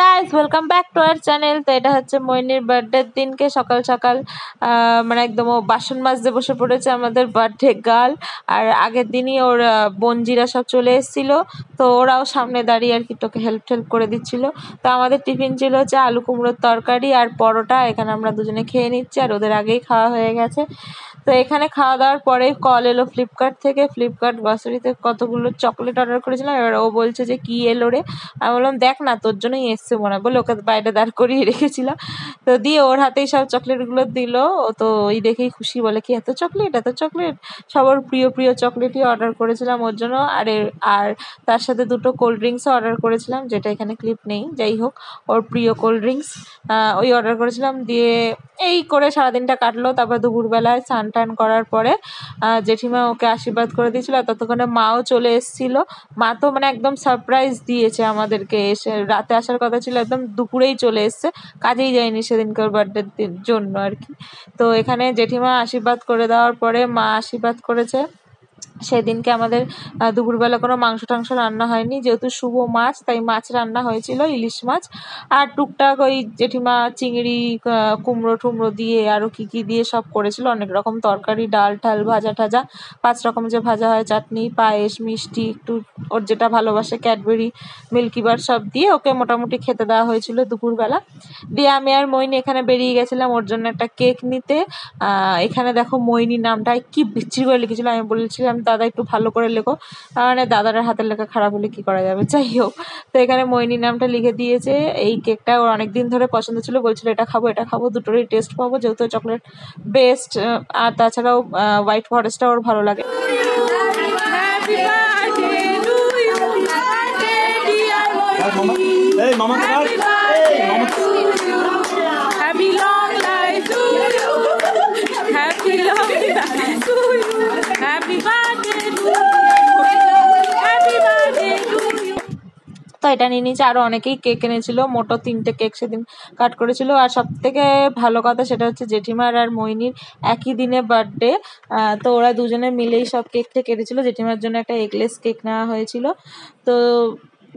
Guys, welcome back to our channel. তো এটা হচ্ছে মইনির বার্থডের দিনকে সকাল সকাল মানে একদম ও বাসন মাজতে বসে পড়েছে আমাদের বার্থডে গার্ল। আর আগের দিনই ওর বোনজিরা সব চলে এসেছিল, তো ওরাও সামনে দাঁড়িয়ে আর কি তোকে হেল্প করে দিচ্ছিল। তো আমাদের টিফিন ছিল হচ্ছে আলু কুমড়োর তরকারি আর পরোটা। এখানে আমরা দুজনে খেয়ে নিচ্ছি, আর ওদের আগেই খাওয়া হয়ে গেছে। তো এখানে খাওয়া দাওয়ার পরে কল এলো ফ্লিপকার্ট থেকে। ফ্লিপকার্ট গ্রসারিতে কতগুলো চকলেট অর্ডার করেছিলাম। এবার ও বলছে যে কি এলো রে। আমি বললাম দেখ না, তোর জন্যই এসছে মনে হয়, বলে ওকে বাইরে দাঁড় করিয়ে রেখেছিলাম। তো দিয়ে ওর হাতেই সব চকলেটগুলো দিল। ও তো ওই দেখেই খুশি, বলে কি এত চকলেট এত চকলেট। সব ওর প্রিয় প্রিয় চকলেটই অর্ডার করেছিলাম ওর জন্য। আর তার সাথে দুটো কোল্ড ড্রিঙ্কসও অর্ডার করেছিলাম, যেটা এখানে ক্লিপ নেই। যাই হোক, ওর প্রিয় কোল্ড ড্রিঙ্কস ওই অর্ডার করেছিলাম। দিয়ে এই করে সারাদিনটা কাটলো। তারপর দুপুরবেলায় স্নান টান করার পরে জেঠিমা ওকে আশীর্বাদ করে দিয়েছিল। আর ততক্ষণে মাও চলে এসেছিল। মা তো মানে একদম সারপ্রাইজ দিয়েছে আমাদেরকে, এসে রাতে আসার কথা ছিল, একদম দুপুরেই চলে এসছে। কাজেই যায়নি সেদিনকার বার্থডের জন্য আর কি। তো এখানে জেঠিমা আশীর্বাদ করে দেওয়ার পরে মা আশীর্বাদ করেছে। সেদিনকে আমাদের দুপুরবেলা কোনো মাংস টাংস রান্না হয়নি, যেহেতু শুভ মাছ তাই মাছ রান্না হয়েছিল, ইলিশ মাছ। আর টুকটাক ওই জেঠিমা চিংড়ি কুমড়ো টুমড়ো দিয়ে আরও কি কি দিয়ে সব করেছিল, অনেক রকম তরকারি ডাল ঠাল ভাজা টাজা, 5 রকম যে ভাজা হয়, চাটনি পায়েস মিষ্টি একটু ওর যেটা ভালোবাসে ক্যাডবেরি মিল্কিবার সব দিয়ে ওকে মোটামুটি খেতে দেওয়া হয়েছিল দুপুরবেলা। দিয়ে আমি আর মইনি এখানে বেরিয়ে গেছিলাম ওর জন্য একটা কেক নিতে। এখানে দেখো মইনি নামটা কি বিচ্ছিরি করে লিখেছিল। আমি বলেছিলাম দাদা একটু ভালো করে লেখো, মানে দাদার হাতের লেখা খারাপ হলে কি করা যাবে। যাই হোক, তো এখানে মইনি নামটা লিখে দিয়েছে। এই কেকটা ওর অনেকদিন ধরে পছন্দ ছিল, বলছিল এটা খাবো, দুটোরই টেস্ট পাবো, যেহেতু চকলেট বেস্ট। আর তাছাড়াও হোয়াইট ফরেস্টটা ওর ভালো লাগে। তো এটা নিয়ে নিয়েছে। আরো অনেকেই কেক এনেছিল, মোটো 3টে কেক সেদিন কাট করেছিল। আর সব থেকে ভালো কথা সেটা হচ্ছে জেঠিমার আর মইনির একই দিনে বার্থডে। তো ওরা দুজনে মিলেই সব কেকটা কেটেছিল। জেঠিমার জন্য একটা এগলেস কেক নেওয়া হয়েছিল। তো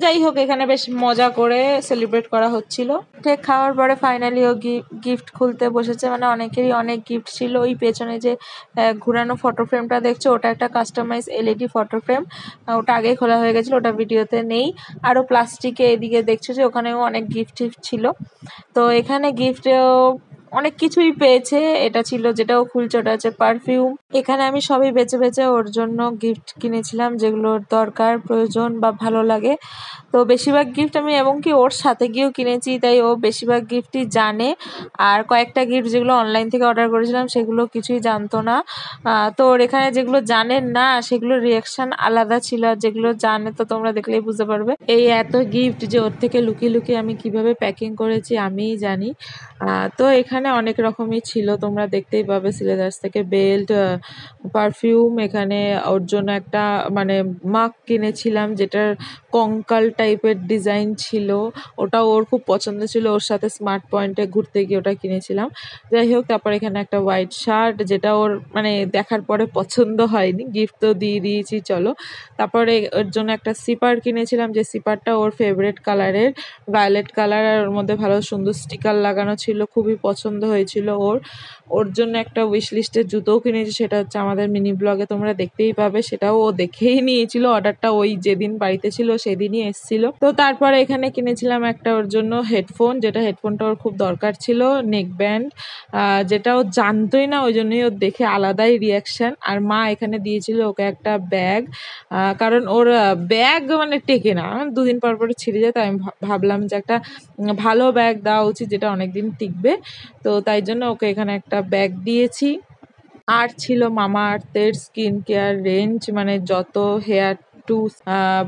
যাই হোক, এখানে বেশ মজা করে সেলিব্রেট করা হচ্ছিল। কেক খাওয়ার পরে ফাইনালি ও গিফট খুলতে বসেছে। মানে অনেকেরই অনেক গিফট ছিল। ওই পেছনে যে ঘুরানো ফটো ফ্রেমটা দেখছো, ওটা একটা কাস্টমাইজ এলইডি ফটো ফ্রেম। ওটা আগেই খোলা হয়ে গেছিলো, ওটা ভিডিওতে নেই। আরও প্লাস্টিকে এদিকে দেখছো যে ওখানেও অনেক গিফট টিফট ছিল। তো এখানে গিফটেও অনেক কিছুই পেয়েছে। এটা ছিল যেটাও খুলছে, ওটা হচ্ছে পারফিউম। এখানে আমি সবই বেছে বেছে ওর জন্য গিফট কিনেছিলাম, যেগুলোর দরকার প্রয়োজন বা ভালো লাগে। তো বেশিরভাগ গিফট আমি এমনকি ওর সাথে গিয়েও কিনেছি, তাই ও বেশিরভাগ গিফটই জানে। আর কয়েকটা গিফট যেগুলো অনলাইন থেকে অর্ডার করেছিলাম সেগুলো কিছুই জানতো না। তো ওর এখানে যেগুলো জানে না সেগুলোর রিয়াকশন আলাদা ছিল, আর যেগুলো জানে তো তোমরা দেখলেই বুঝতে পারবে। এই এত গিফট যে ওর থেকে লুকিয়ে লুকিয়ে আমি কিভাবে প্যাকিং করেছি আমিই জানি। তো এখানে অনেক রকমই ছিল, তোমরা দেখতেই পাবে। সিলেদার্স থেকে বেল্ট, পারফিউম। এখানে ওর জন্য একটা মানে মাগ কিনেছিলাম, যেটার কঙ্কাল টাইপের ডিজাইন ছিল, ওটা ওর খুব পছন্দ ছিল। ওর সাথে স্মার্ট পয়েন্টে ঘুরতে গিয়ে ওটা কিনেছিলাম। যাই হোক, তারপর এখানে একটা হোয়াইট শার্ট, যেটা ওর মানে দেখার পরে পছন্দ হয়নি, গিফট তো দিয়ে দিয়েছি চলো। তারপরে ওর জন্য একটা সিপার কিনেছিলাম, যে সিপারটা ওর ফেভারিট কালারের, ভায়োলেট কালার। আর ওর মধ্যে ভালো সুন্দর স্টিকার লাগানো ছিল, খুবই পছন্দ হয়েছিল ওর। ওর জন্য একটা উইশ লিস্টের জুতোও কিনেছি, সেটা হচ্ছে আমাদের মিনি ব্লগে তোমরা দেখতেই পাবে। সেটাও ও দেখেই নিয়েছিল, অর্ডারটা ওই যেদিন বাড়িতে ছিল সেদিনই এসেছিল। তো তারপরে এখানে কিনেছিলাম একটা ওর জন্য হেডফোন, যেটা হেডফোনটা ওর খুব দরকার ছিল। নেক ব্যান্ড, যেটা ও জানতোই না, ওই জন্যই ওর দেখে আলাদাই রিয়াকশন। আর মা এখানে দিয়েছিল ওকে একটা ব্যাগ, কারণ ওর ব্যাগ মানে টেকে না, 2 দিন পর পর ছিঁড়ে যায়। তাই আমি ভাবলাম যে একটা ভালো ব্যাগ দেওয়া উচিত, যেটা অনেকদিন টিকবে। তো তাই জন্য ওকে এখানে একটা ব্যাগ দিয়েছি। আর ছিল মামা আর্থের স্কিন কেয়ার রেঞ্জ, মানে যত হেয়ার টু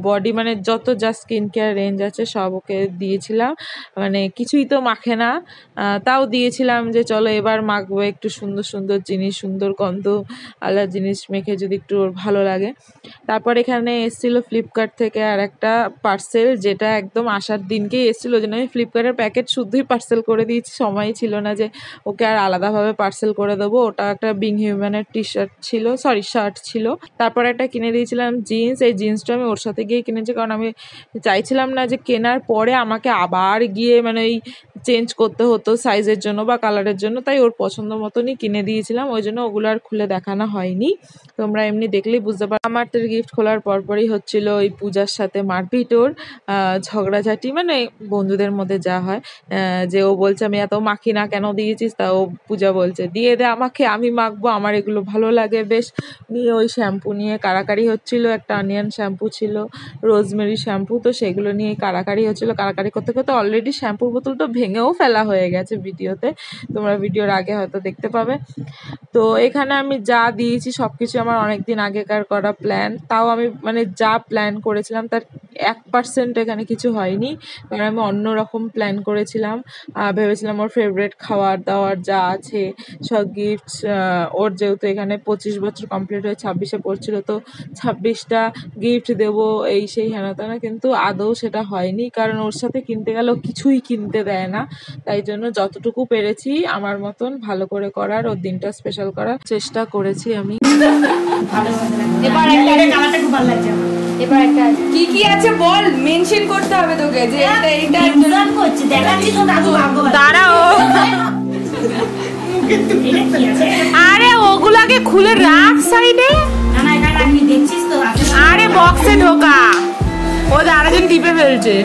বডি, মানে যত যা স্কিন কেয়ার রেঞ্জ আছে সব ওকে দিয়েছিলাম। মানে কিছুই তো মাখে না, তাও দিয়েছিলাম যে চলো এবার মাখবো একটু সুন্দর সুন্দর জিনিস, সুন্দর গন্ধ আলাদা জিনিস মেখে যদি একটু ওর ভালো লাগে। তারপর এখানে এসেছিলো ফ্লিপকার্ট থেকে আর একটা পার্সেল, যেটা একদম আসার দিনকেই এসেছিলো। ওই জন্য আমি ফ্লিপকার্টের প্যাকেট শুদ্ধই পার্সেল করে দিয়েছি, সময় ছিল না যে ওকে আর আলাদাভাবে পার্সেল করে দেবো। ওটা একটা বিং হিউম্যানের টি শার্ট ছিল, সরি শার্ট ছিল। তারপর একটা কিনে দিয়েছিলাম জিন্স। এই জিন্সটা আমি ওর সাথে গিয়ে কিনেছি, কারণ আমি চাইছিলাম না যে কেনার পরে আমাকে আবার গিয়ে মানে এই চেঞ্জ করতে হতো সাইজের জন্য বা কালারের জন্য, তাই ওর পছন্দ মতনই কিনে দিয়েছিলাম, ওই জন্য ওগুলো আর খুলে দেখানো হয়নি। তোমরা এমনি দেখলেই বুঝতে পারো। আমার তো গিফট খোলার পরপরই হচ্ছিল ওই পূজার সাথে মারপিট, ওর ঝগড়াঝাটি, মানে বন্ধুদের মধ্যে যা হয়, যে ও বলছে আমি এত মাখি না, কেন দিয়েছিস, তা ও পূজা বলছে দিয়ে দে আমাকে, আমি মাখবো, আমার এগুলো ভালো লাগে বেশ, নিয়ে ওই শ্যাম্পু নিয়ে কাড়াকাড়ি হচ্ছিল। একটা অনিয়ন শ্যাম্পু ছিল, রোজমেরি শ্যাম্পু, তো সেগুলো নিয়ে কাড়াকাড়ি হচ্ছিল। কাড়াকাড়ি করতে করতে অলরেডি শ্যাম্পুর বোতলটা ভেঙেও ফেলা হয়ে গেছে ভিডিওতে, তোমরা ভিডিওর আগে হয়তো দেখতে পাবে। তো এখানে আমি যা দিয়েছি সব কিছু আমার অনেক দিন আগেকার করা প্ল্যান, তাও আমি মানে যা প্ল্যান করেছিলাম তার 1% এখানে কিছু হয়নি, কারণ আমি অন্যরকম প্ল্যান করেছিলাম। ভেবেছিলাম ওর ফেভারিট খাবার দাওয়ার যা আছে সব গিফটস, ওর যেহেতু এখানে 25 বছর কমপ্লিট হয়ে 26-এ পড়ছিল, তো 26টা গিফট দেবো এই সেই হেনা তেনা, কিন্তু আদৌ সেটা হয়নি, কারণ ওর সাথে কিনতে গেলেও কিছুই কিনতে দেয় না। তাই জন্য যতটুকু পেরেছি আমার মতন ভালো করে করার, ওর দিনটা স্পেশাল করার চেষ্টা করেছি আমি। এবার একটা কি কি আছে বল, মেনশন করতে হবে তোকে যে এটা এটা মেনশন করছি, দেখাচ্ছি তো দাদু ভাগ্যবান। দাঁড়াও, এটা কি আছে? আরে ওগুলাকে খুলে রাখ সাইডে। না না এটা রাখবি, দেখছিস তো? আরে বক্সে ঢোকা, ও আরেকজন টিপে ফেলছে।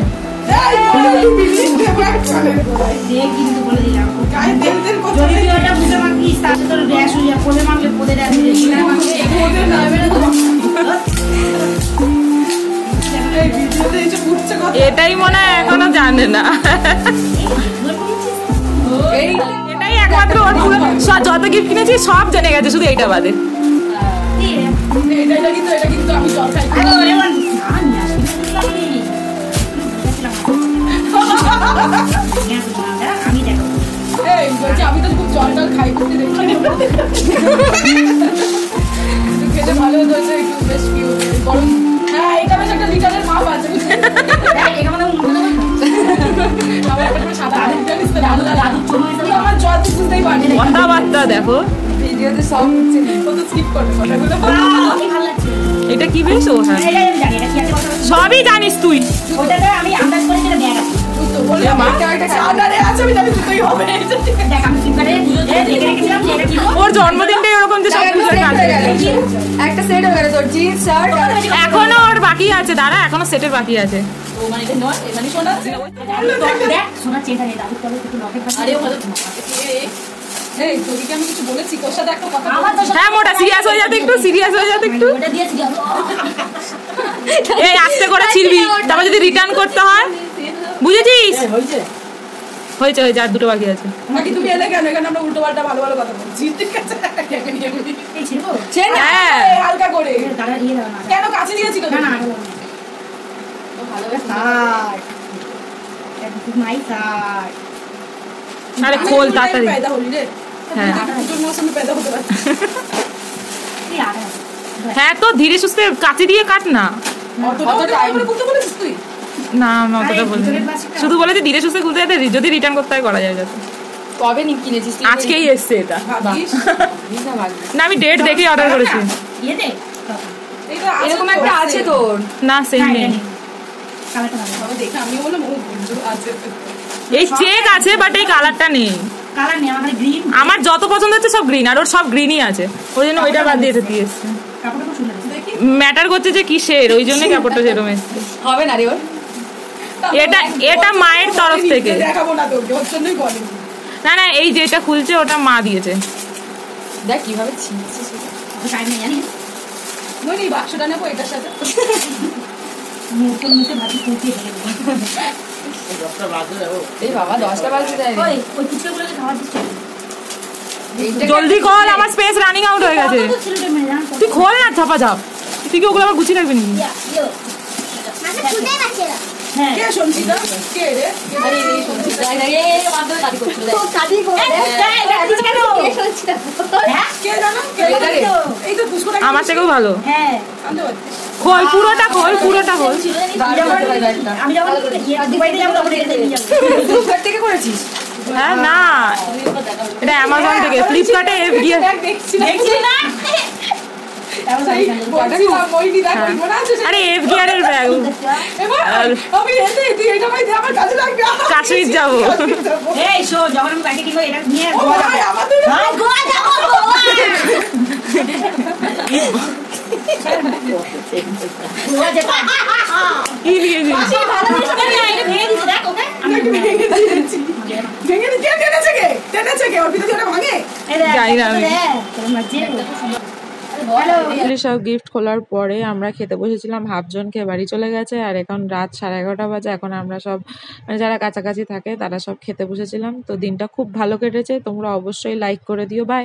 কিন্তু বলে দিলাম যদি তুই ওটা বুঝে মাখিস তাহলে তোর গ্যাস হয়ে যাবে, পদে মাখলে পদে এটাই মনে হয় এখনো জানে না, এটাই একমাত্র ওর পুরো যত গিফট কিনেছি সব জেনে গেছে, শুধু এইটা বাদে। আমি তো খুব জল টল খাই, খেতে ভালো হয়েছে, একটু বেশ গরম। হ্যাঁ এটা বেশ একটা লিটারের মাপ আছে, আমার জল তো বুঝতেই পারি কথাবার্তা দেখো ভিডিওতে সব হচ্ছে, ও তো স্কিপ করবে কথাগুলো। এটা কি বেশ, ও হ্যাঁ সবই জানিস তুই, ওটাতে আমি আন্দাজ করে যেটা ব্যাগ আছে তো বলে আমাকে একটা সাদারে আছে, আমি জানি তুই হবে দেখ, আমি সিঙ্গারে দেখে রেখেছিলাম যে এটা কি, ওর জন্মদিনটাই এরকম যে সব কিছু আছে, একটা সেট হয়ে গেল তোর জিন্স শার্ট, এখনো ওর বাকি আছে, দাঁড়া এখনো সেটের বাকি আছে। ও মানে এটা নট মানে সোনা দেখ সোনা চেনটা নে দাদু তবে একটু লকেট পাচ্ছি। আরে ভালো এই তোকে কি আমি কিছু বলেছি, তোর সাথে একটা কথা হ্যাঁ মোটা সিরিয়াস হয়ে যাবে, একটু সিরিয়াস হয়ে যাবে একটু, ওটা দিয়েছি এই আস্তে করে ছিড়বি, তারপর যদি রিটার্ন করতে হয়, বুঝেছিস? হয়েছে হয়েছে, আর দুটো বাকি আছে। বাকি তুমি এলে কেন? এখানে আমরা উল্টো পাল্টা ভালো ভালো কথা বলছি, ঠিক আছে? এই ছিড়বো হ্যাঁ হালকা করে, কেন কাছে দিয়েছিল? না না তো ভালো শার্ট, এটা মাই শার্ট। আরে খোল তাড়াতাড়ি, पैदा হলি রে। হ্যাঁ তোর মৌসুমে पैदा হতে পারে। হ্যাঁ তো ধীরে সুস্থে কাছে দিয়ে কাট না, অত টাইম বলতে বলেছিস তুই? না আমি অতটা বলিনি, শুধু বলেছি ধীরে সুস্থে খুলতে যেতে, যদি রিটার্ন করতে হয় করা যায় যাতে। কবে নি কিনেছিস? আজকেই এসছে এটা, না আমি ডেট দেখে অর্ডার করেছি। ইয়েতে এরকম একটা আছে তোর? না সেম নেই, কালারটা ভালো দেখে আমি বললাম ও আছে, এই চেক আছে বাট এই কালারটা নেই। কালার নেই আমার গ্রিন, আমার যত পছন্দ হচ্ছে সব গ্রিন, আর ওর সব গ্রিনই আছে, ওই জন্য ওইটা বাদ দিয়ে দিতে এসেছে। কাপড়টা খুব সুন্দর দেখি, ম্যাটার করছে যে কিসের, ওই জন্য কাপড়টা যেরকম এসেছে। হবে না রে ওর, এটা এটা মায়ের তরফ থেকে, দেখাবো না তোকে, ওর জন্যই বলি। না না এই যেটা খুলছে ওটা মা দিয়েছে, দেখ কিভাবে ছিঁড়ছে সেটা, তো টাইম নেই জানি মনি বাক্সটা নেবো এটার সাথে মুখে মুখে ভাবি খুলতে গেলে এই বাবা 10টা বাজে যায়, ওই ওই কুচকেগুলোকে খাওয়া দিচ্ছে, জলদি কর আমার স্পেস রানিং আউট হয়ে গেছে, তুই খোল না ছাপা ছাপ, তুই কি ওগুলো আবার গুছিয়ে রাখবি নাকি? মানে খুলতেই পারছে না। হ্যাঁ কে সঞ্চিতা কে রে? আরে এই সঞ্চিতা এই মাত্র কাটি করছিল, তো কাটি করে কে সঞ্চিতা হ্যাঁ কে জানো কে এই তো পুষ্পটা আমার থেকেও ভালো। হ্যাঁ খোল পুরোটা খোল, পুরোটা খোল। আমি যখন দুবাইতে যাব তখন এটা নিয়ে যাব। ফ্লিপকার্ট থেকে করেছিস? হ্যাঁ না এটা অ্যামাজন থেকে, ফ্লিপকার্টে গিয়ে দেখছি না আরে FDR এর ব্যাগ, কাশ্মীর যাবো। সব গিফট খোলার পরে আমরা খেতে বসেছিলাম, হাফজন খেয়ে বাড়ি চলে গেছে, আর এখন রাত 11:30 বাজে। এখন আমরা সব মানে যারা কাছাকাছি থাকে তারা সব খেতে বসেছিলাম। তো দিনটা খুব ভালো কেটেছে, তোমরা অবশ্যই লাইক করে দিও। বাই।